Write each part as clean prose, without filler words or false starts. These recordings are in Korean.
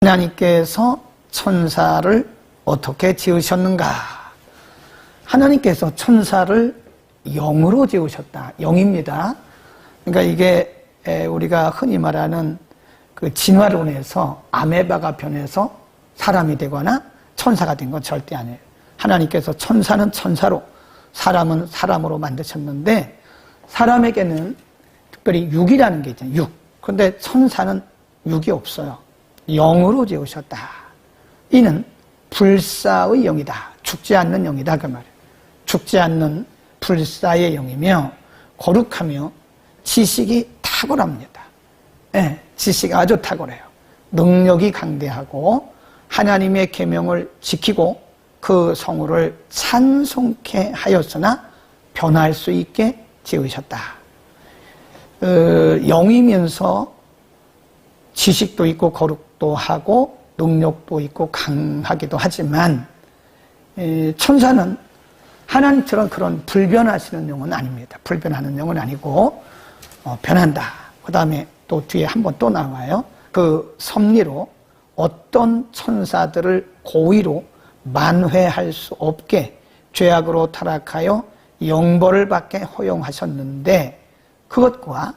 하나님께서 천사를 어떻게 지으셨는가? 하나님께서 천사를 영으로 지으셨다. 영입니다. 그러니까 이게 우리가 흔히 말하는 그 진화론에서 아메바가 변해서 사람이 되거나 천사가 된 건 절대 아니에요. 하나님께서 천사는 천사로, 사람은 사람으로 만드셨는데 사람에게는 특별히 육이라는 게 있잖아요. 육. 그런데 천사는 육이 없어요. 영으로 지으셨다. 이는 불사의 영이다. 죽지 않는 영이다. 그 말이에요. 죽지 않는 불사의 영이며 거룩하며 지식이 탁월합니다. 네, 지식이 아주 탁월해요. 능력이 강대하고 하나님의 계명을 지키고 그 성우를 찬송케 하였으나 변할 수 있게 지으셨다. 영이면서 지식도 있고 거룩도 하고 능력도 있고 강하기도 하지만 천사는 하나님처럼 그런 불변하시는 영은 아닙니다. 불변하는 영은 아니고 변한다. 그 다음에 또 뒤에 한번 또 나와요. 그 섭리로 어떤 천사들을 고의로 만회할 수 없게 죄악으로 타락하여 영벌을 받게 허용하셨는데 그것과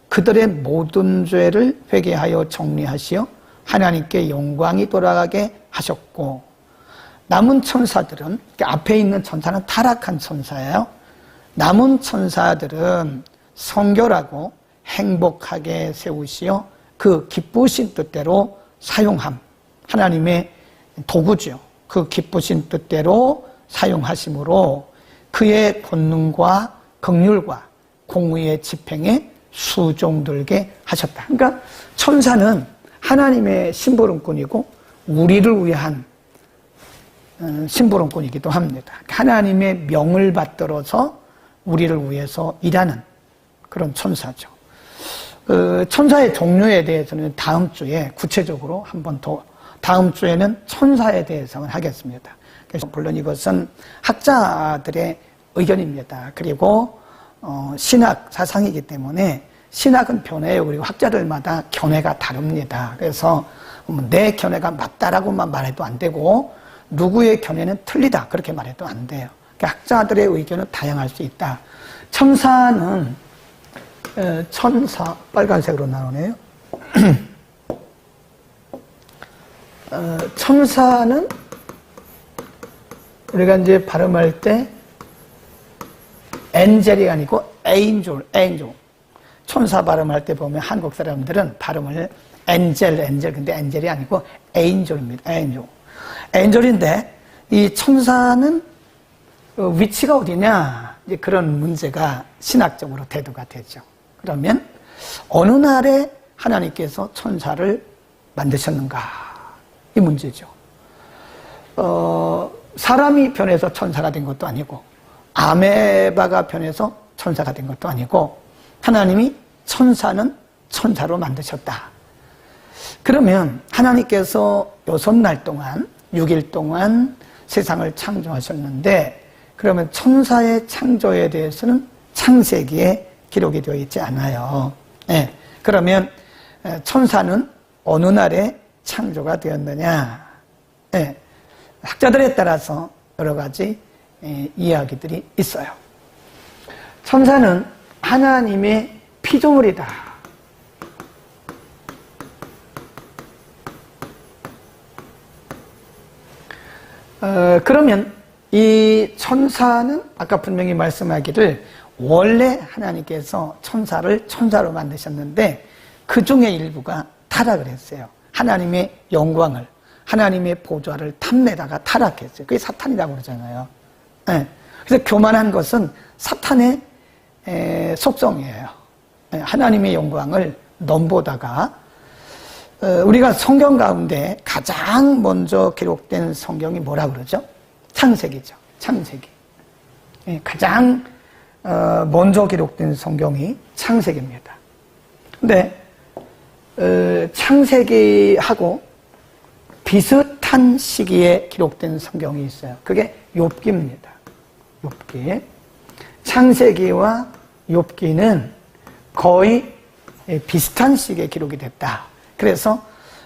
그들의 모든 죄를 회개하여 정리하시어 하나님께 영광이 돌아가게 하셨고 남은 천사들은 앞에 있는 천사는 타락한 천사예요. 남은 천사들은 성결하고 행복하게 세우시어 그 기쁘신 뜻대로 사용함. 하나님의 도구죠. 그 기쁘신 뜻대로 사용하심으로 그의 본능과 긍휼과 공의의 집행에 수종들게 하셨다. 그러니까 천사는 하나님의 심부름꾼이고 우리를 위한 심부름꾼이기도 합니다. 하나님의 명을 받들어서 우리를 위해서 일하는 그런 천사죠. 천사의 종류에 대해서는 다음 주에 구체적으로 한 번 더, 다음 주에는 천사에 대해서 하겠습니다. 그래서 물론 이것은 학자들의 의견입니다. 그리고 신학 사상이기 때문에 신학은 변해요. 그리고 학자들마다 견해가 다릅니다. 그래서 내 견해가 맞다라고만 말해도 안 되고 누구의 견해는 틀리다 그렇게 말해도 안 돼요. 그러니까 학자들의 의견은 다양할 수 있다. 천사는 천사 빨간색으로 나오네요. 천사는 우리가 이제 발음할 때 엔젤이 아니고 에인졸. 천사 발음할 때 보면 한국 사람들은 발음을 엔젤 근데 엔젤이 아니고 에인졸입니다. 에인졸인데 이 천사는 위치가 어디냐 이제 그런 문제가 신학적으로 대두가 되죠. 그러면 어느 날에 하나님께서 천사를 만드셨는가 이 문제죠. 사람이 변해서 천사가 된 것도 아니고 아메바가 변해서 천사가 된 것도 아니고 하나님이 천사는 천사로 만드셨다. 그러면 하나님께서 6날 동안 6일 동안 세상을 창조하셨는데 그러면 천사의 창조에 대해서는 창세기에 기록이 되어 있지 않아요. 네. 그러면 천사는 어느 날에 창조가 되었느냐? 네. 학자들에 따라서 여러 가지 이야기들이 있어요. 천사는 하나님의 피조물이다. 그러면 이 천사는 아까 분명히 말씀하기를 원래 하나님께서 천사를 천사로 만드셨는데 그 중에 일부가 타락을 했어요. 하나님의 영광을, 하나님의 보좌를 탐내다가 타락했어요. 그게 사탄이라고 그러잖아요. 네. 그래서 교만한 것은 사탄의 속성이에요. 하나님의 영광을 넘보다가 우리가 성경 가운데 가장 먼저 기록된 성경이 뭐라 그러죠? 창세기죠. 창세기. 가장 먼저 기록된 성경이 창세기입니다. 근데 창세기하고 비슷한 시기에 기록된 성경이 있어요. 그게 욥기입니다. 욥기. 창세기와 욥기는 거의 비슷한 시기에 기록이 됐다. 그래서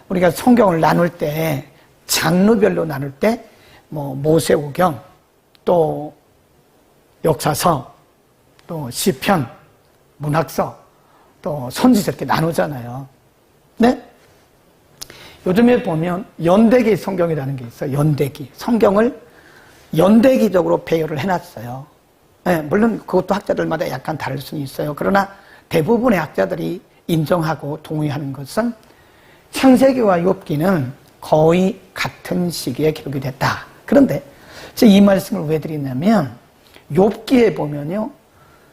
우리가 성경을 나눌 때, 장르별로 나눌 때, 모세오경, 또 역사서, 또 시편, 문학서, 또 선지서 이렇게 나누잖아요. 네? 요즘에 보면 연대기 성경이라는 게 있어요. 연대기. 성경을 연대기적으로 배열을 해놨어요. 네, 물론 그것도 학자들마다 약간 다를 수는 있어요. 그러나 대부분의 학자들이 인정하고 동의하는 것은 창세기와 욥기는 거의 같은 시기에 기록이 됐다. 그런데 제가 이 말씀을 왜 드리냐면 욥기에 보면요,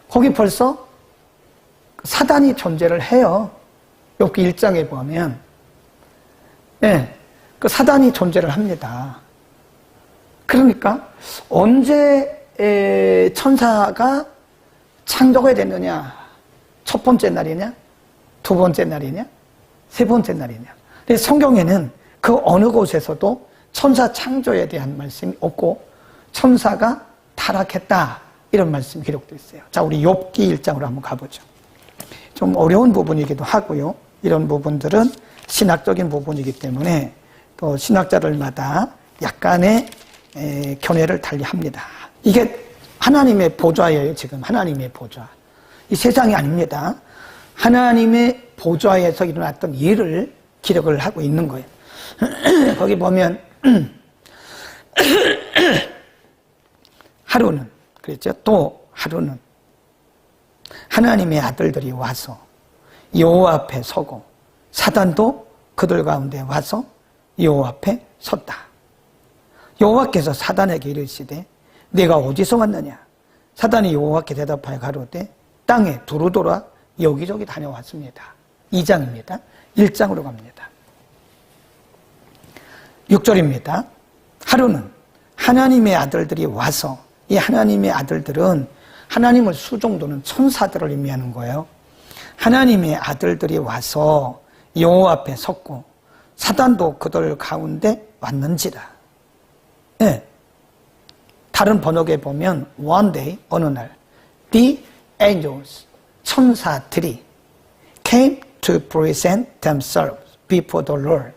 거기 벌써 사단이 존재를 해요. 욥기 1장에 보면, 네, 그 사단이 존재를 합니다. 그러니까 언제 천사가 창조가 됐느냐? 첫 번째 날이냐? 두 번째 날이냐? 세 번째 날이냐? 근데 성경에는 그 어느 곳에서도 천사 창조에 대한 말씀이 없고 천사가 타락했다, 이런 말씀이 기록되어 있어요. 자, 우리 욥기 1장으로 한번 가보죠. 좀 어려운 부분이기도 하고요. 이런 부분들은 신학적인 부분이기 때문에 또 신학자들마다 약간의 견해를 달리합니다. 이게 하나님의 보좌예요. 지금 하나님의 보좌. 이 세상이 아닙니다. 하나님의 보좌에서 일어났던 일을 기록을 하고 있는 거예요. 거기 보면 하루는, 그랬죠? 또 하루는 하나님의 아들들이 와서 여호와 앞에 서고 사단도 그들 가운데 와서 여호와 앞에 섰다. 여호와께서 사단에게 이르시되 내가 어디서 왔느냐? 사단이 여호와께 대답하여 가로되 땅에 두루 돌아 여기저기 다녀왔습니다. 2장입니다. 1장으로 갑니다. 6절입니다. 하루는 하나님의 아들들이 와서, 이 하나님의 아들들은 하나님을 수종도는 천사들을 의미하는 거예요. 하나님의 아들들이 와서 여호와 앞에 섰고 사단도 그들 가운데 왔는지라. 네. 다른 번역에 보면 one day, 어느 날 the angels, 천사들이 came to present themselves before the Lord,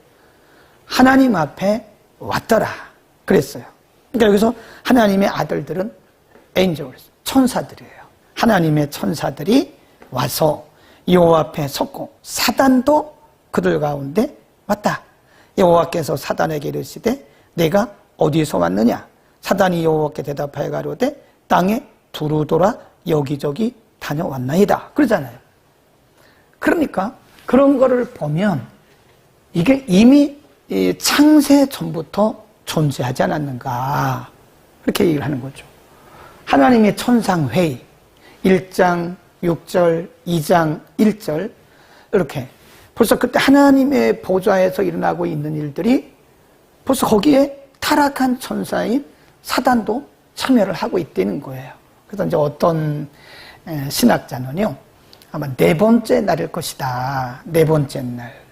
하나님 앞에 왔더라 그랬어요. 그러니까 여기서 하나님의 아들들은 angels, 천사들이에요. 하나님의 천사들이 와서 여호와 앞에 섰고 사단도 그들 가운데 왔다. 여호와께서 사단에게 이르시되 내가 어디서 왔느냐? 사단이 여호와께 대답하여 가로되 땅에 두루 돌아 여기저기 다녀왔나이다 그러잖아요. 그러니까 그런 거를 보면 이게 이미 창세 전부터 존재하지 않았는가, 그렇게 얘기를 하는 거죠. 하나님의 천상회의 1장 6절, 2장 1절, 이렇게 벌써 그때 하나님의 보좌에서 일어나고 있는 일들이 벌써 거기에 타락한 천사인 사단도 참여를 하고 있다는 거예요. 그래서 이제 어떤 신학자는요, 아마 네 번째 날일 것이다. 네 번째 날.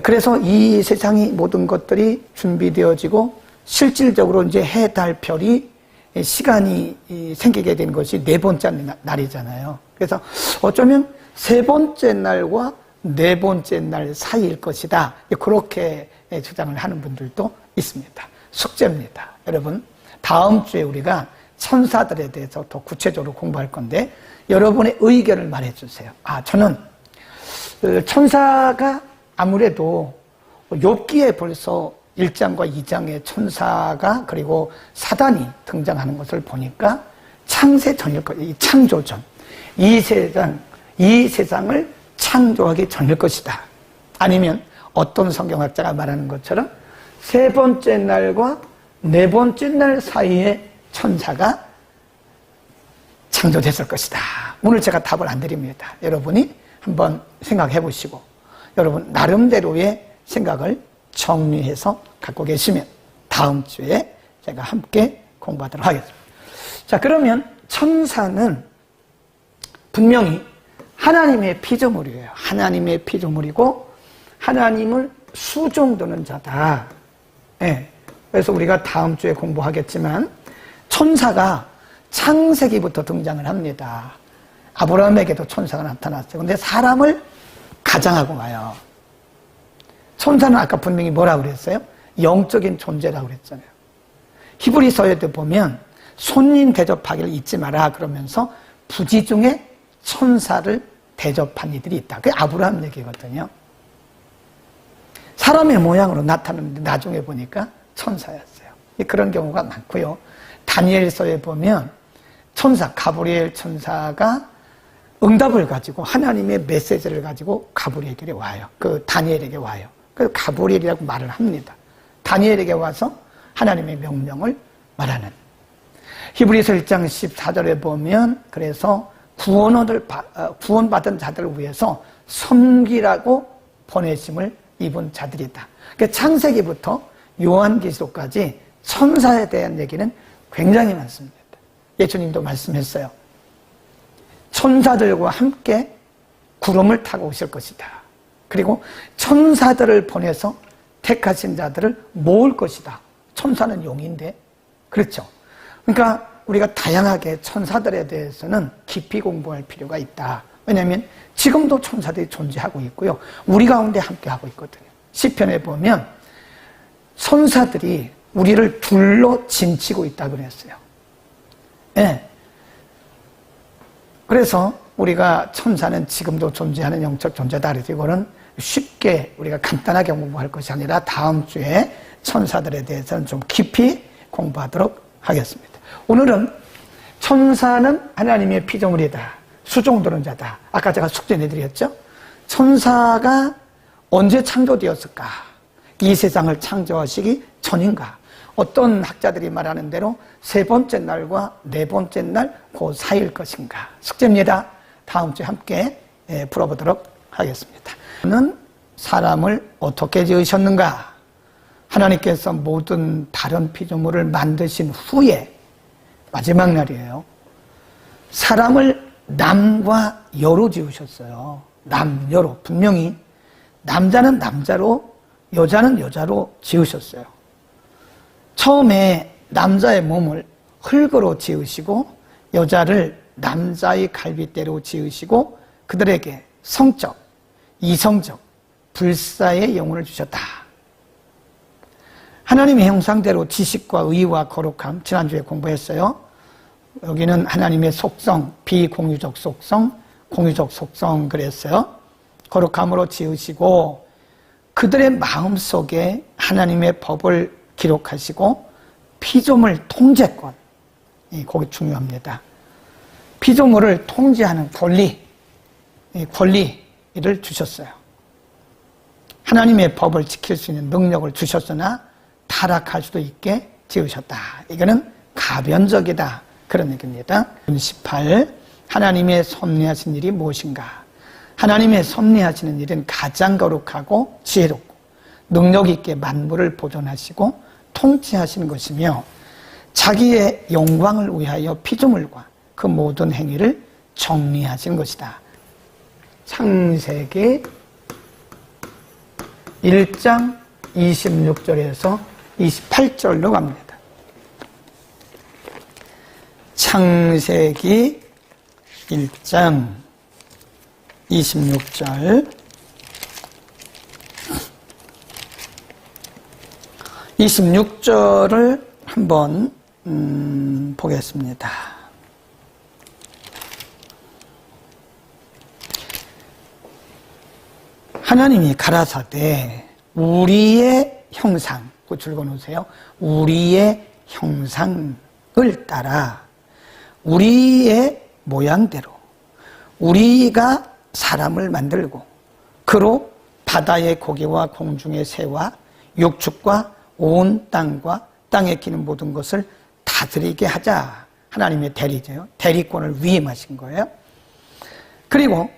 그래서 이 세상이 모든 것들이 준비되어지고 실질적으로 이제 해, 달, 별이 시간이 생기게 된 것이 네 번째 날이잖아요. 그래서 어쩌면 세 번째 날과 네 번째 날 사이일 것이다. 그렇게 주장을 하는 분들도 있습니다. 숙제입니다. 여러분, 다음 주에 우리가 천사들에 대해서 더 구체적으로 공부할 건데 여러분의 의견을 말해주세요. 저는 천사가 아무래도 욥기에 벌써 1장과 2장의 천사가 그리고 사단이 등장하는 것을 보니까 창세 전일 것, 이 창조 전, 이 세상을 창조하기 전일 것이다. 아니면 어떤 성경학자가 말하는 것처럼 세 번째 날과 네 번째 날 사이에 천사가 창조됐을 것이다. 오늘 제가 답을 안 드립니다. 여러분이 한번 생각해 보시고 여러분 나름대로의 생각을 정리해서 갖고 계시면 다음 주에 제가 함께 공부하도록 하겠습니다. 자, 그러면 천사는 분명히 하나님의 피조물이에요. 하나님의 피조물이고 하나님을 수종드는 자다. 네. 그래서 우리가 다음 주에 공부하겠지만 천사가 창세기부터 등장을 합니다. 아브라함에게도 천사가 나타났어요. 근데 사람을 가장하고 와요. 천사는 아까 분명히 뭐라고 그랬어요? 영적인 존재라고 그랬잖아요. 히브리서에도 보면 손님 대접하기를 잊지 마라 그러면서 부지 중에 천사를 대접한 이들이 있다. 그게 아브라함 얘기거든요. 사람의 모양으로 나타났는데 나중에 보니까 천사였어요. 그런 경우가 많고요. 다니엘서에 보면 천사, 가브리엘 천사가 응답을 가지고 하나님의 메시지를 가지고 가브리엘에게 와요. 그 다니엘에게 와요. 그래서 가브리엘이라고 말을 합니다. 다니엘에게 와서 하나님의 명령을 말하는. 히브리서 1장 14절에 보면 그래서 구원받은 자들을 위해서 섬기라고 보내심을 입은 자들이다. 그러니까 창세기부터 요한계시록까지 천사에 대한 얘기는 굉장히 많습니다. 예수님도 말씀했어요. 천사들과 함께 구름을 타고 오실 것이다. 그리고 천사들을 보내서 택하신 자들을 모을 것이다. 천사는 용인데, 그렇죠? 그러니까 우리가 다양하게 천사들에 대해서는 깊이 공부할 필요가 있다. 왜냐하면 지금도 천사들이 존재하고 있고요. 우리 가운데 함께하고 있거든요. 시편에 보면 천사들이 우리를 둘러 짐치고 있다고 그랬어요. 네. 그래서 우리가 천사는 지금도 존재하는 영적 존재다. 그래서 이거는 쉽게 우리가 간단하게 공부할 것이 아니라 다음 주에 천사들에 대해서는 좀 깊이 공부하도록 하겠습니다. 오늘은 천사는 하나님의 피조물이다. 수종드는 자다. 아까 제가 숙제 내드렸죠? 천사가 언제 창조되었을까? 이 세상을 창조하시기 전인가? 어떤 학자들이 말하는 대로 세 번째 날과 네 번째 날 그 사이일 것인가? 숙제입니다. 다음 주에 함께 풀어보도록 하겠습니다. 는 사람을 어떻게 지으셨는가? 하나님께서 모든 다른 피조물을 만드신 후에 마지막 날이에요. 사람을 남과 여로 지으셨어요. 남, 여로. 분명히 남자는 남자로, 여자는 여자로 지으셨어요. 처음에 남자의 몸을 흙으로 지으시고 여자를 남자의 갈빗대로 지으시고 그들에게 성적, 이성적, 불사의 영혼을 주셨다. 하나님의 형상대로 지식과 의와 거룩함, 지난주에 공부했어요. 여기는 하나님의 속성, 비공유적 속성, 공유적 속성 그랬어요. 거룩함으로 지으시고 그들의 마음속에 하나님의 법을 기록하시고 피조물 통제권, 그게 중요합니다. 피조물을 통제하는 권리를 주셨어요. 하나님의 법을 지킬 수 있는 능력을 주셨으나 타락할 수도 있게 지으셨다. 이거는 가변적이다. 그런 얘기입니다. 18. 하나님의 섭리하신 일이 무엇인가? 하나님의 섭리하시는 일은 가장 거룩하고 지혜롭고 능력 있게 만물을 보존하시고 통치하시는 것이며 자기의 영광을 위하여 피조물과 그 모든 행위를 정리하시는 것이다. 창세기 1장 26절에서 28절로 갑니다. 창세기 1장 26절 26절을 한번 보겠습니다. 하나님이 가라사대 우리의 형상, 그 줄거놓으세요. 우리의 형상을 따라 우리의 모양대로 우리가 사람을 만들고 그로 바다의 고기와 공중의 새와 육축과 온 땅과 땅에 기는 모든 것을 다스리게 하자. 하나님의 대리죠. 대리권을 위임하신 거예요. 그리고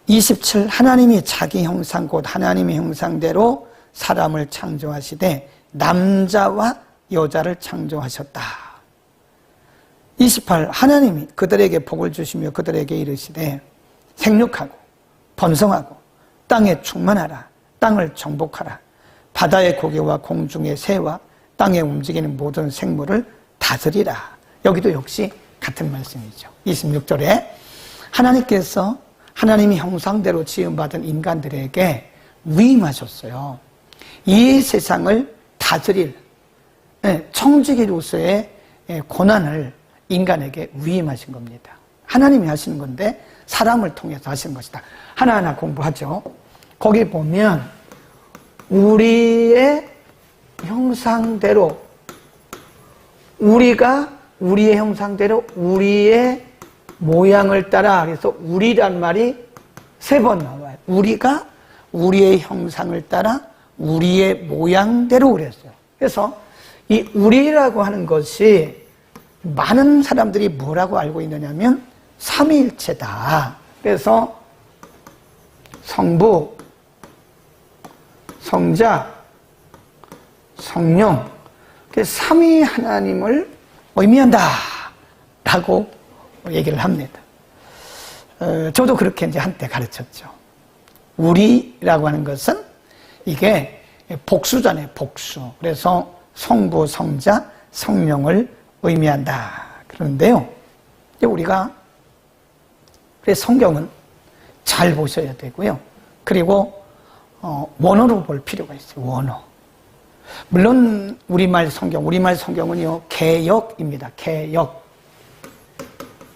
27. 하나님이 자기 형상 곧 하나님의 형상대로 사람을 창조하시되 남자와 여자를 창조하셨다. 28. 하나님이 그들에게 복을 주시며 그들에게 이르시되 생육하고 번성하고 땅에 충만하라. 땅을 정복하라. 바다의 고기와 공중의 새와 땅에 움직이는 모든 생물을 다스리라. 여기도 역시 같은 말씀이죠. 26절에 하나님께서 하나님이 형상대로 지음받은 인간들에게 위임하셨어요. 이 세상을 다스릴 청지기로서의 고난을 인간에게 위임하신 겁니다. 하나님이 하시는 건데 사람을 통해서 하시는 것이다. 하나하나 공부하죠. 거기 보면 우리의 형상대로, 우리가 우리의 형상대로 우리의 모양을 따라, 그래서 우리란 말이 3번 나와요. 우리가 우리의 형상을 따라 우리의 모양대로 그랬어요. 그래서 이 우리라고 하는 것이 많은 사람들이 뭐라고 알고 있느냐면 삼위일체다. 그래서 성부, 성자, 성령, 삼위 하나님을 의미한다 라고 얘기를 합니다. 저도 그렇게 이제 한때 가르쳤죠. 우리라고 하는 것은 이게 복수잖아요, 복수. 그래서 성부, 성자, 성령을 의미한다. 그런데요, 우리가 그래서 성경은 잘 보셔야 되고요. 그리고 원어로 볼 필요가 있어요. 원어. 물론 우리말 성경은요 개역입니다. 개역.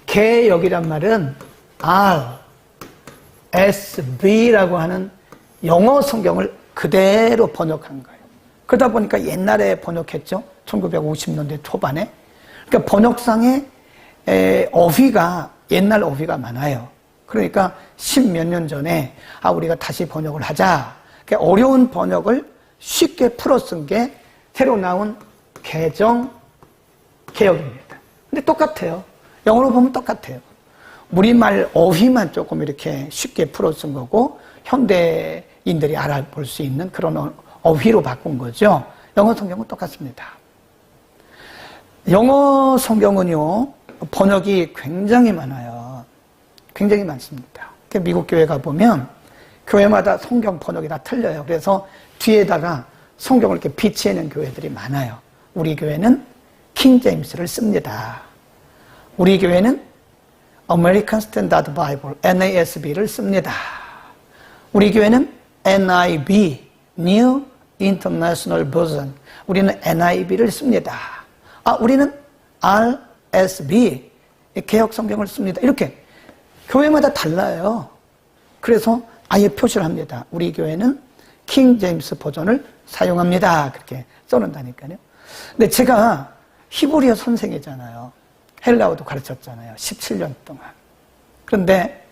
개역이란 말은 RSV라고 하는 영어 성경을 그대로 번역한 거예요. 그러다 보니까 옛날에 번역했죠. 1950년대 초반에. 그러니까 번역상에 어휘가 옛날 어휘가 많아요. 그러니까 10몇 년 전에 우리가 다시 번역을 하자. 그러니까 어려운 번역을 쉽게 풀어 쓴 게 새로 나온 개정개역입니다. 근데 똑같아요. 영어로 보면 똑같아요. 우리말 어휘만 조금 이렇게 쉽게 풀어 쓴 거고 현대인들이 알아볼 수 있는 그런 어휘로 바꾼 거죠. 영어 성경은 똑같습니다. 영어 성경은요 번역이 굉장히 많아요. 굉장히 많습니다. 미국 교회 가보면 교회마다 성경 번역이 다 틀려요. 그래서 뒤에다가 성경을 이렇게 비치해놓은 교회들이 많아요. 우리 교회는 킹 제임스를 씁니다. 우리 교회는 American Standard Bible, NASB를 씁니다. 우리 교회는 NIV, New International Version, 우리는 NIV를 씁니다. 우리는 RSV, 개역 성경을 씁니다. 이렇게 교회마다 달라요. 그래서 아예 표시를 합니다. 우리 교회는 킹 제임스 버전을 사용합니다. 그렇게 써놓는다니까요. 근데 제가 히브리어 선생이잖아요. 헬라어도 가르쳤잖아요. 17년 동안. 그런데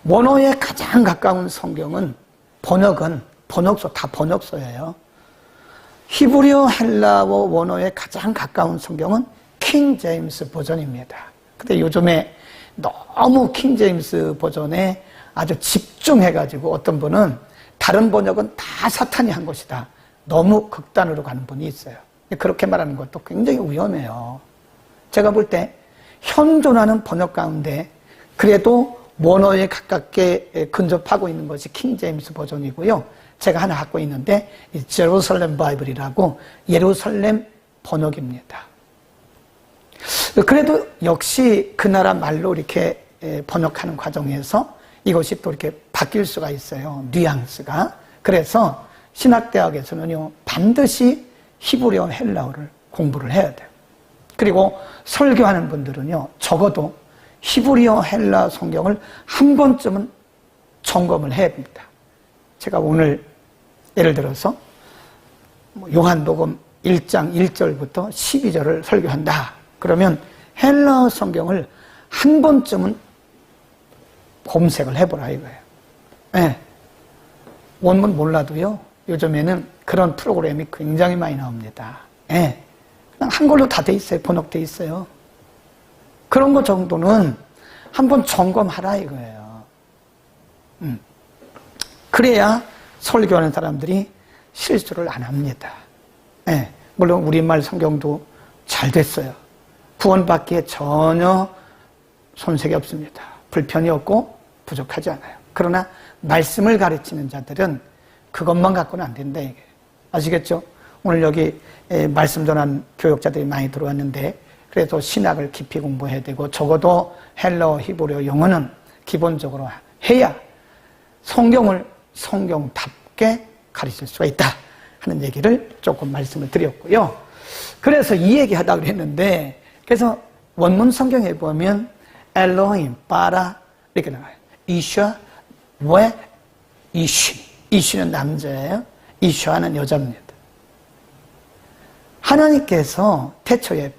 원어에 가장 가까운 성경은 번역서, 다 번역서예요. 히브리어, 헬라어, 원어에 가장 가까운 성경은 킹 제임스 버전입니다. 근데 요즘에 너무 킹 제임스 버전에 아주 집중해가지고 어떤 분은 다른 번역은 다 사탄이 한 것이다. 너무 극단으로 가는 분이 있어요. 그렇게 말하는 것도 굉장히 위험해요. 제가 볼 때 현존하는 번역 가운데 그래도 원어에 가깝게 근접하고 있는 것이 킹 제임스 버전이고요. 제가 하나 갖고 있는데 제루살렘 바이블이라고 예루살렘 번역입니다. 그래도 역시 그 나라 말로 이렇게 번역하는 과정에서 이것이 또 이렇게 바뀔 수가 있어요. 뉘앙스가. 그래서 신학대학에서는요 반드시 히브리어 헬라어를 공부를 해야 돼요. 그리고 설교하는 분들은요 적어도 히브리어 헬라 성경을 한 번쯤은 점검을 해야 됩니다. 제가 오늘 예를 들어서 요한복음 1장 1절부터 12절을 설교한다. 그러면 헬라 성경을 한 번쯤은 검색을 해보라 이거예요. 네. 원문 몰라도요 요즘에는 그런 프로그램이 굉장히 많이 나옵니다. 네. 그냥 한글로 다 돼 있어요. 번역돼 있어요. 그런 거 정도는 한번 점검하라 이거예요. 그래야 설교하는 사람들이 실수를 안 합니다. 네. 물론 우리말 성경도 잘 됐어요. 구원받기에 전혀 손색이 없습니다. 불편이 없고 부족하지 않아요. 그러나 말씀을 가르치는 자들은 그것만 갖고는 안 된다 이게. 아시겠죠? 오늘 여기 말씀 전한 교역자들이 많이 들어왔는데 그래서 신학을 깊이 공부해야 되고 적어도 헬라어, 히브리어, 영어는 기본적으로 해야 성경답고 쉽게 가르칠 수가 있다 하는 얘기를 조금 말씀을 드렸고요. 그래서 이 얘기 하다고 했는데, 그래서 원문 성경에 보면 엘로힘, 바라 이렇게 나와요. 이슈아, 왜 이슈는 남자예요. 이슈아는 여자입니다. 하나님께서 태초에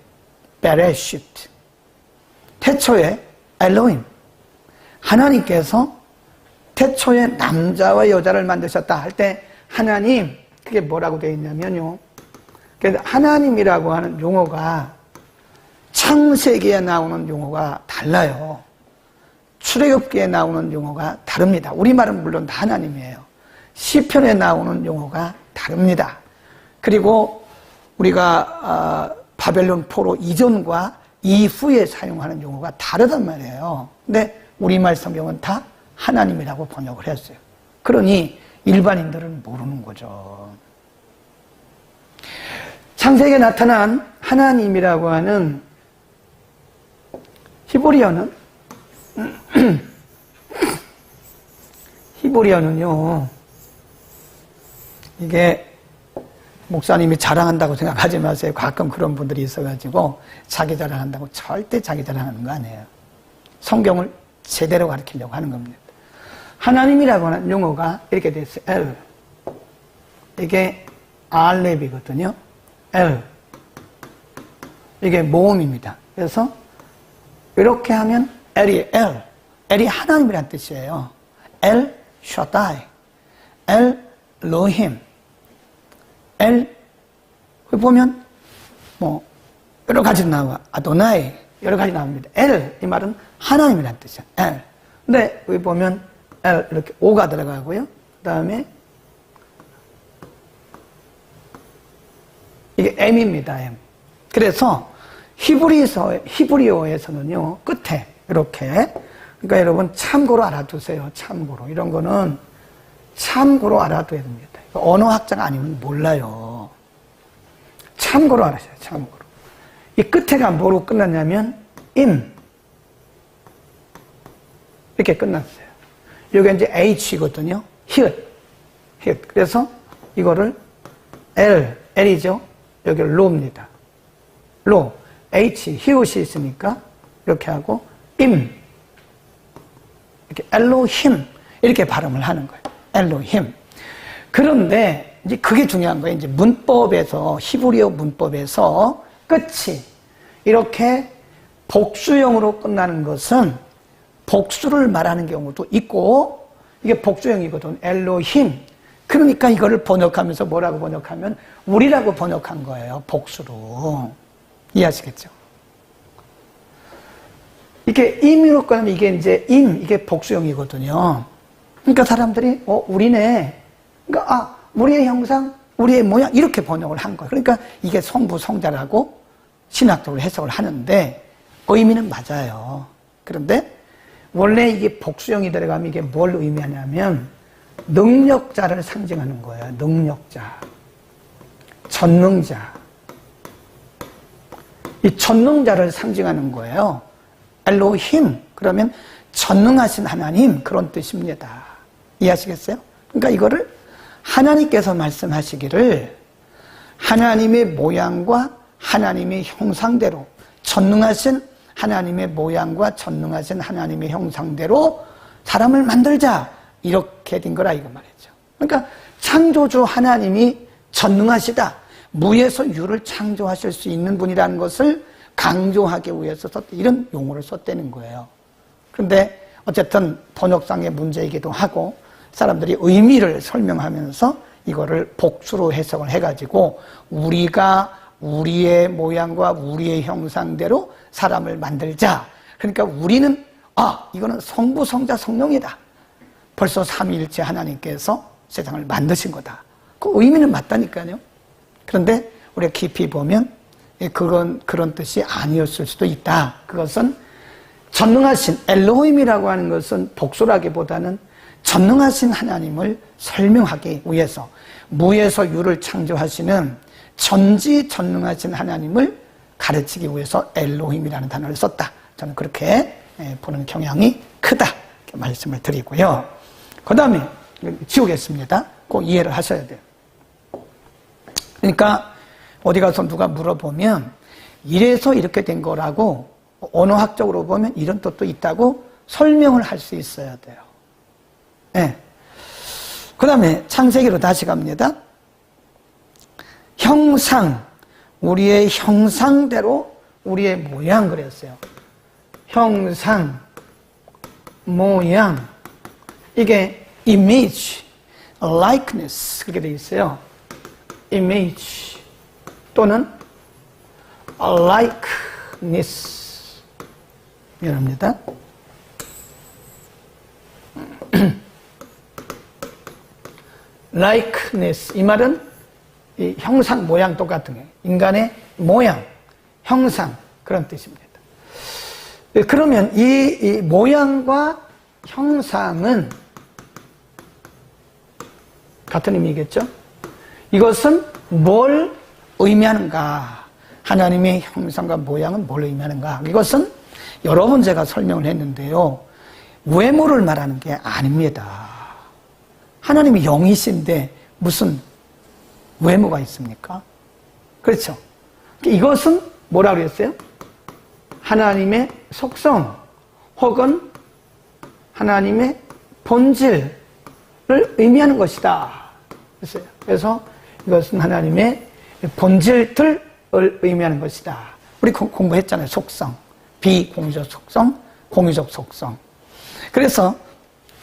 베레시트, 태초에 엘로힘, 하나님께서 태초에 남자와 여자를 만드셨다 할 때 하나님, 그게 뭐라고 되어 있냐면요, 그래서 하나님이라고 하는 용어가 창세기에 나오는 용어가 달라요. 출애굽기에 나오는 용어가 다릅니다. 우리말은 물론 다 하나님이에요. 시편에 나오는 용어가 다릅니다. 그리고 우리가 바벨론 포로 이전과 이후에 사용하는 용어가 다르단 말이에요. 근데 우리말 성경은 다 하나님이라고 번역을 했어요. 그러니 일반인들은 모르는 거죠. 창세기에 나타난 하나님이라고 하는 히브리어는요, 이게 목사님이 자랑한다고 생각하지 마세요. 가끔 그런 분들이 있어가지고 자기 자랑한다고 절대 자기 자랑하는 거 아니에요. 성경을 제대로 가르치려고 하는 겁니다. 하나님이라고 하는 용어가 이렇게 됐어요. 엘. 이게 알렙이거든요. 엘. 이게 모음입니다. 그래서 이렇게 하면 엘이 엘. 엘이 하나님이란 뜻이에요. 엘 샤다이, 엘 로힘, 엘, 보면 뭐 여러 가지 나와. 아도나이 여러 가지 나옵니다. 엘, 이 말은 하나님이란 뜻이에요. 엘. 근데 여기 보면 엘 이렇게 오가 들어가고요. 그 다음에 이게 M입니다. M. 그래서 히브리어에서는요, 끝에 이렇게, 그러니까 여러분 참고로 알아두세요. 참고로. 이런 거는 참고로 알아둬야 됩니다. 언어학자가 아니면 몰라요. 참고로 알아셔요. 참고로. 이 끝에가 뭐로 끝났냐면 임 이렇게 끝났어요. 여기 이제 H거든요. 히읗. 그래서 이거를 L이죠. 여기 로입니다. 로. H, 히읗이 있으니까 이렇게 하고 임. 이렇게 엘로힘 이렇게 발음을 하는 거예요. 엘로힘. 그런데 이제 그게 중요한 거예요. 이제 문법에서, 히브리어 문법에서 끝이 이렇게 복수형으로 끝나는 것은 복수를 말하는 경우도 있고, 이게 복수형이거든. 엘로힘. 그러니까 이거를 번역하면서 뭐라고 번역하면 우리라고 번역한 거예요. 복수로. 이해하시겠죠? 이게 임으로 끝나면 이게 이제 이게 복수형이거든요. 그러니까 사람들이 우리네, 그러니까 우리의 형상, 우리의 모양 이렇게 번역을 한 거예요. 그러니까 이게 성부 성자라고 신학적으로 해석을 하는데 의미는 맞아요. 그런데 원래 이게 복수형이 들어가면 이게 뭘 의미하냐면 능력자를 상징하는 거예요. 능력자, 전능자. 이 전능자를 상징하는 거예요. 엘로힘, 그러면 전능하신 하나님, 그런 뜻입니다. 이해하시겠어요? 그러니까 이거를 하나님께서 말씀하시기를 하나님의 모양과 하나님의 형상대로, 전능하신 하나님의 모양과 전능하신 하나님의 형상대로 사람을 만들자, 이렇게 된 거라 이거 말이죠. 그러니까 창조주 하나님이 전능하시다, 무에서 유를 창조하실 수 있는 분이라는 것을 강조하기 위해서 이런 용어를 썼다는 거예요. 그런데 어쨌든 번역상의 문제이기도 하고 사람들이 의미를 설명하면서 이거를 복수로 해석을 해가지고 우리가 우리의 모양과 우리의 형상대로 사람을 만들자. 그러니까 우리는 이거는 성부, 성자, 성령이다. 벌써 삼위일체 하나님께서 세상을 만드신 거다. 그 의미는 맞다니까요. 그런데 우리가 깊이 보면 그런 뜻이 아니었을 수도 있다. 그것은 전능하신 엘로힘이라고 하는 것은 복수라기보다는 전능하신 하나님을 설명하기 위해서 무에서 유를 창조하시는 전지전능하신 하나님을 가르치기 위해서 엘로힘이라는 단어를 썼다. 저는 그렇게 보는 경향이 크다. 이렇게 말씀을 드리고요. 그 다음에 지우겠습니다. 꼭 이해를 하셔야 돼요. 그러니까 어디 가서 누가 물어보면 이래서 이렇게 된 거라고 언어학적으로 보면 이런 뜻도 있다고 설명을 할 수 있어야 돼요. 네. 그 다음에 창세기로 다시 갑니다. 형상, 우리의 형상대로 우리의 모양 그랬어요. 형상, 모양, 이게 image, likeness 그렇게 되어 있어요. image 또는 likeness 이랍니다. likeness 이 말은 이 형상 모양 똑같은 거예요. 인간의 모양, 형상 그런 뜻입니다. 그러면 이 모양과 형상은 같은 의미겠죠? 이것은 뭘 의미하는가? 하나님의 형상과 모양은 뭘 의미하는가? 이것은 여러 번 제가 설명을 했는데요. 외모를 말하는 게 아닙니다. 하나님이 영이신데 무슨 외모가 있습니까? 그렇죠? 이것은 뭐라고 그랬어요? 하나님의 속성 혹은 하나님의 본질을 의미하는 것이다. 그래서 이것은 하나님의 본질들을 의미하는 것이다. 우리 공부했잖아요. 속성, 비공유적 속성, 공유적 속성. 그래서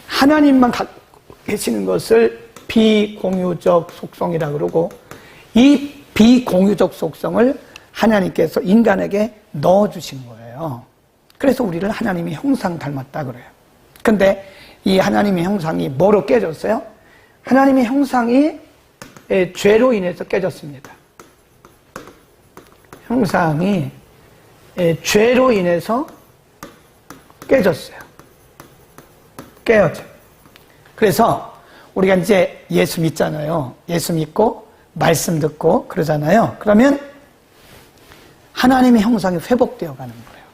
하나님만 갖고 계시는 것을 비공유적 속성이라고 그러고 이 비공유적 속성을 하나님께서 인간에게 넣어주신 거예요. 그래서 우리를 하나님의 형상 닮았다 그래요. 근데 이 하나님의 형상이 뭐로 깨졌어요? 하나님의 형상이 죄로 인해서 깨졌습니다. 형상이 죄로 인해서 깨졌어요. 깨어져. 그래서 우리가 이제 예수 믿잖아요. 예수 믿고 말씀 듣고 그러잖아요. 그러면 하나님의 형상이 회복되어 가는 거예요.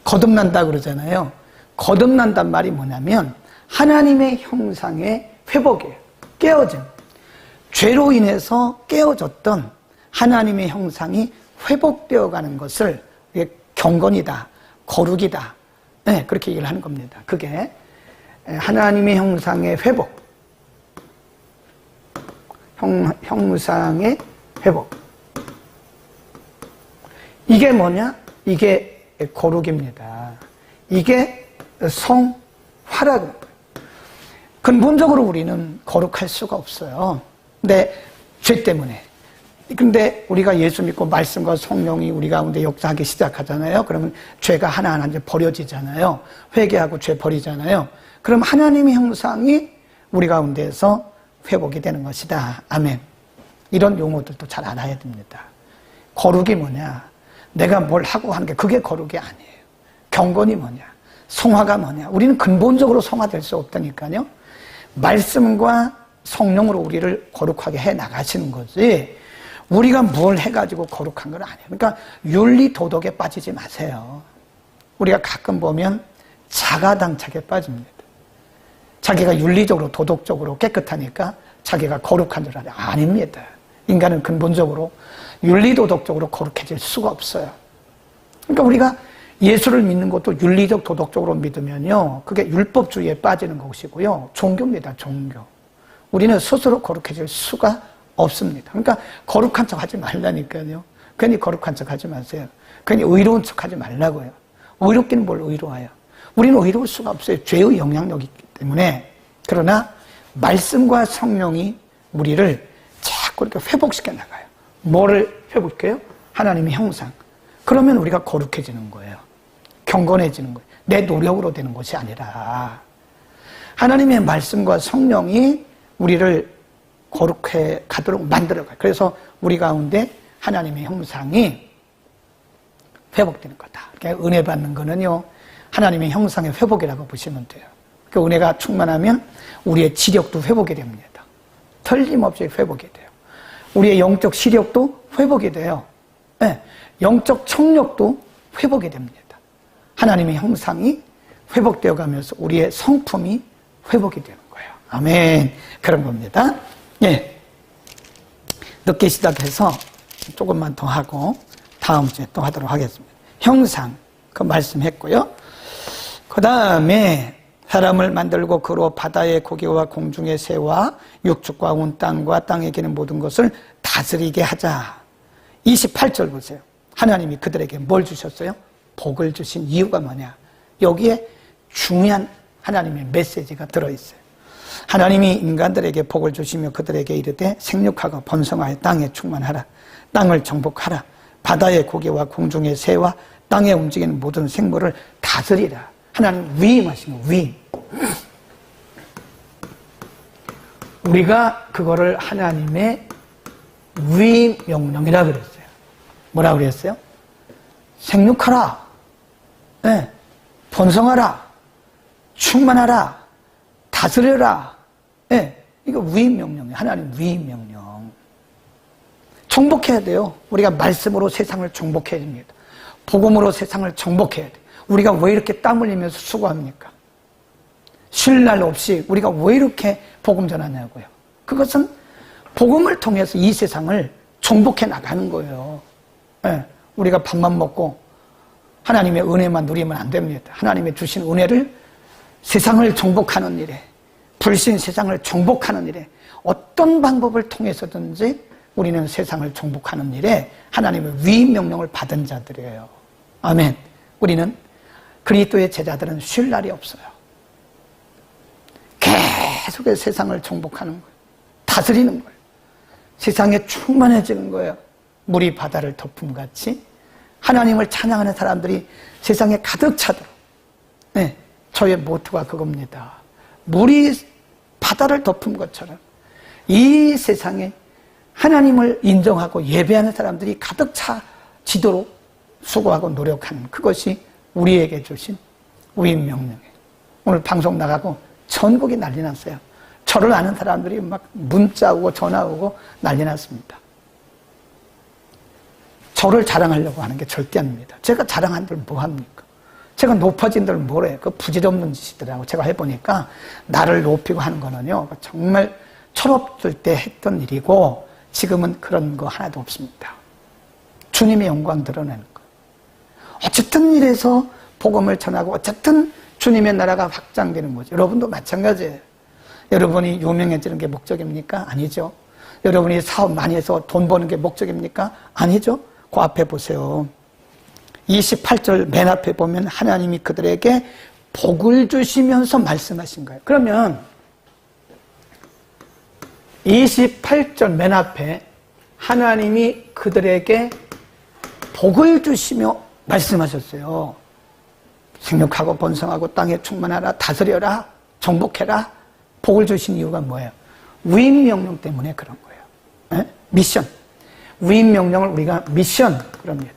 거듭난다 그러잖아요. 거듭난단 말이 뭐냐면 하나님의 형상의 회복이에요. 깨어짐. 죄로 인해서 깨어졌던 하나님의 형상이 회복되어 가는 것을 경건이다, 거룩이다. 네, 그렇게 얘기를 하는 겁니다. 그게 하나님의 형상의 회복. 형상의 회복. 이게 뭐냐? 이게 거룩입니다. 이게 성화라고. 근본적으로 우리는 거룩할 수가 없어요. 근데 죄 때문에. 근데 우리가 예수 믿고 말씀과 성령이 우리 가운데 역사하기 시작하잖아요. 그러면 죄가 하나하나 이제 버려지잖아요. 회개하고 죄 버리잖아요. 그럼 하나님의 형상이 우리 가운데에서 회복이 되는 것이다. 아멘. 이런 용어들도 잘 알아야 됩니다. 거룩이 뭐냐? 내가 뭘 하고 하는 게 그게 거룩이 아니에요. 경건이 뭐냐? 성화가 뭐냐? 우리는 근본적으로 성화될 수 없다니까요. 말씀과 성령으로 우리를 거룩하게 해 나가시는 거지 우리가 뭘 해가지고 거룩한 건 아니에요. 그러니까 윤리 도덕에 빠지지 마세요. 우리가 가끔 보면 자가당착에 빠집니다. 자기가 윤리적으로 도덕적으로 깨끗하니까 자기가 거룩한 줄 알아요. 아닙니다. 인간은 근본적으로 윤리도덕적으로 거룩해질 수가 없어요. 그러니까 우리가 예수를 믿는 것도 윤리적 도덕적으로 믿으면요 그게 율법주의에 빠지는 것이고요 종교입니다. 종교. 우리는 스스로 거룩해질 수가 없습니다. 그러니까 거룩한 척 하지 말라니까요. 괜히 거룩한 척 하지 마세요. 괜히 의로운 척 하지 말라고요. 의롭기는 뭘 의로워요. 우리는 의로울 수가 없어요. 죄의 영향력이 있기 때문에. 그러나 말씀과 성령이 우리를 자꾸 이렇게 회복시켜 나가요. 뭐를 회복해요? 하나님의 형상. 그러면 우리가 거룩해지는 거예요. 경건해지는 거예요. 내 노력으로 되는 것이 아니라 하나님의 말씀과 성령이 우리를 거룩해 가도록 만들어가요. 그래서 우리 가운데 하나님의 형상이 회복되는 거다. 그러니까 은혜 받는 거는요 하나님의 형상의 회복이라고 보시면 돼요. 그 은혜가 충만하면 우리의 지력도 회복이 됩니다. 틀림없이 회복이 돼요. 우리의 영적 시력도 회복이 돼요. 네, 영적 청력도 회복이 됩니다. 하나님의 형상이 회복되어 가면서 우리의 성품이 회복이 되는 거예요. 아멘. 그런 겁니다. 예. 늦게 시작해서 조금만 더 하고 다음 주에 또 하도록 하겠습니다. 형상, 그 말씀했고요. 그 다음에 사람을 만들고 그로 바다의 고기와 공중의 새와 육축과 온 땅과 땅에 기는 모든 것을 다스리게 하자. 28절 보세요. 하나님이 그들에게 뭘 주셨어요? 복을 주신 이유가 뭐냐? 여기에 중요한 하나님의 메시지가 들어있어요. 하나님이 인간들에게 복을 주시며 그들에게 이르되 생육하고 번성하여 땅에 충만하라. 땅을 정복하라. 바다의 고기와 공중의 새와 땅에 움직이는 모든 생물을 다스리라. 하나님 위임하신 거, 위임. 우리가 그거를 하나님의 위임 명령이라 그랬어요. 뭐라 그랬어요? 생육하라. 네. 번성하라. 충만하라. 다스려라. 네. 이거 위임 명령이에요. 하나님 위임 명령. 정복해야 돼요. 우리가 말씀으로 세상을 정복해야 됩니다. 복음으로 세상을 정복해야 돼요. 우리가 왜 이렇게 땀 흘리면서 수고합니까? 쉴 날 없이 우리가 왜 이렇게 복음 전하냐고요. 그것은 복음을 통해서 이 세상을 정복해 나가는 거예요. 네. 우리가 밥만 먹고 하나님의 은혜만 누리면 안 됩니다. 하나님의 주신 은혜를 세상을 정복하는 일에, 불신 세상을 정복하는 일에 어떤 방법을 통해서든지 우리는 세상을 정복하는 일에 하나님의 위임 명령을 받은 자들이에요. 아멘. 우리는 그리스도의 제자들은 쉴 날이 없어요. 계속해서 세상을 정복하는 거예요. 다스리는 거예요. 세상에 충만해지는 거예요. 물이 바다를 덮음같이 하나님을 찬양하는 사람들이 세상에 가득 차도록. 네, 저의 모토가 그겁니다. 물이 바다를 덮은 것처럼 이 세상에 하나님을 인정하고 예배하는 사람들이 가득 차지도록 수고하고 노력하는 그것이 우리에게 주신 위임 명령이에요. 오늘 방송 나가고 전국이 난리 났어요. 저를 아는 사람들이 막 문자 오고 전화 오고 난리 났습니다. 저를 자랑하려고 하는 게 절대 아닙니다. 제가 자랑한들 뭐합니까? 제가 높아진들 뭐래요? 그 부질없는 짓이더라고. 제가 해보니까 나를 높이고 하는 거는요, 정말 철없을 때 했던 일이고 지금은 그런 거 하나도 없습니다. 주님의 영광 드러내는 거. 어쨌든 이래서 복음을 전하고 어쨌든 주님의 나라가 확장되는 거죠. 여러분도 마찬가지예요. 여러분이 유명해지는 게 목적입니까? 아니죠. 여러분이 사업 많이 해서 돈 버는 게 목적입니까? 아니죠. 그 앞에 보세요. 28절 맨 앞에 보면 하나님이 그들에게 복을 주시면서 말씀하신 거예요. 그러면 28절 맨 앞에 하나님이 그들에게 복을 주시며 말씀하셨어요. 생육하고 번성하고 땅에 충만하라, 다스려라, 정복해라. 복을 주신 이유가 뭐예요? 위임 명령 때문에 그런 거예요. 네? 미션. 위임 명령을 우리가 미션 그럽니다.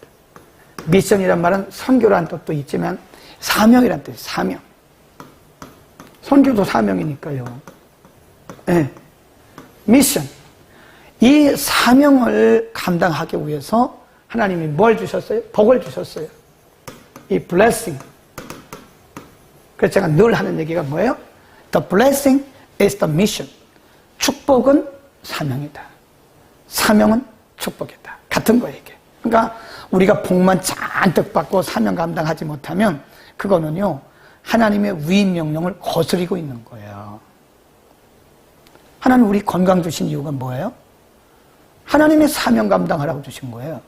미션이란 말은 선교라는 뜻도 있지만 사명이란 뜻이에요. 사명. 선교도 사명이니까요. 네. 미션. 이 사명을 감당하기 위해서 하나님이 뭘 주셨어요? 복을 주셨어요. 이 blessing. 그래서 제가 늘 하는 얘기가 뭐예요? The blessing is the mission. 축복은 사명이다. 사명은 축복이다. 같은 거예요, 이게. 그러니까 우리가 복만 잔뜩 받고 사명 감당하지 못하면 그거는요, 하나님의 위임 명령을 거스리고 있는 거예요. 하나님 우리 건강 주신 이유가 뭐예요? 하나님의 사명 감당하라고 주신 거예요.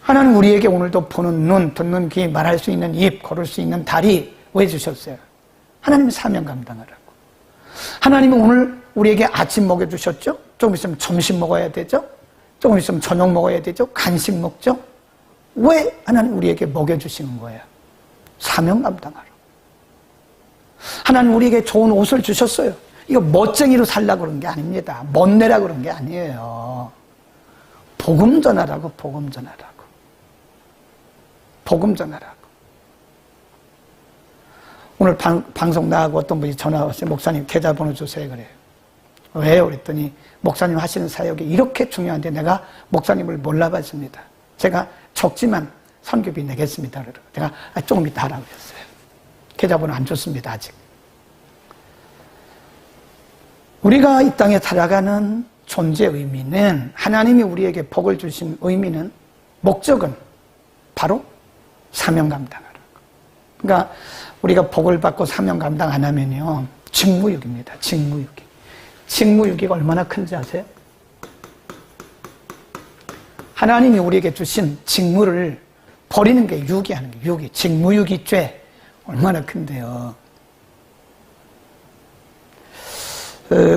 하나님 우리에게 오늘도 보는 눈, 듣는 귀, 말할 수 있는 입, 걸을 수 있는 다리 왜 주셨어요? 하나님의 사명 감당하라고. 하나님은 오늘 우리에게 아침 먹여주셨죠? 조금 있으면 점심 먹어야 되죠? 조금 있으면 저녁 먹어야 되죠? 간식 먹죠? 왜 하나님 우리에게 먹여주시는 거예요? 사명 감당하라고. 하나님 우리에게 좋은 옷을 주셨어요. 이거 멋쟁이로 살라고 그런 게 아닙니다. 멋내라고 그런 게 아니에요. 복음 전하라고, 복음 전하라고. 복음 전하라고. 오늘 방송 나가고 어떤 분이 전화 왔어요. 목사님 계좌번호 주세요. 그래요. 왜요? 그랬더니 목사님 하시는 사역이 이렇게 중요한데 내가 목사님을 몰라봤습니다. 제가 적지만 선교비 내겠습니다. 그러고 제가 조금 이따 하라고 했어요. 계좌번호 안 줬습니다. 아직. 우리가 이 땅에 살아가는 존재의 의미는, 하나님이 우리에게 복을 주신 의미는, 목적은 바로 사명 감당하는 거. 그러니까 우리가 복을 받고 사명 감당 안 하면요, 직무유기입니다. 직무유기. 직무유기가 얼마나 큰지 아세요? 하나님이 우리에게 주신 직무를 버리는 게 유기하는 게 유기. 직무유기죄 얼마나 큰데요.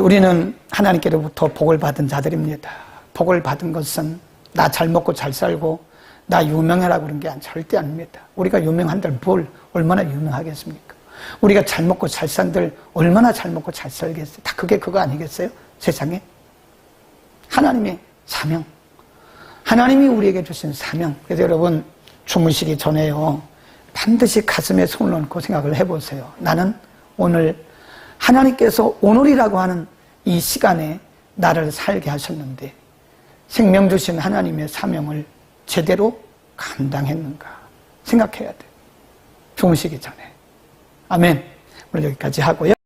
우리는 하나님께로부터 복을 받은 자들입니다. 복을 받은 것은 나 잘 먹고 잘 살고 나 유명하라고 그런 게 절대 아닙니다. 우리가 유명한들 뭘 얼마나 유명하겠습니까? 우리가 잘 먹고 잘 산들 얼마나 잘 먹고 잘 살겠어요? 다 그게 그거 아니겠어요? 세상에? 하나님의 사명. 하나님이 우리에게 주신 사명. 그래서 여러분 주무시기 전에요, 반드시 가슴에 손을 얹고 생각을 해보세요. 나는 오늘 하나님께서 오늘이라고 하는 이 시간에 나를 살게 하셨는데 생명 주신 하나님의 사명을 제대로 감당했는가 생각해야 돼요. 주무시기 전에. 아멘. 오늘 여기까지 하고요.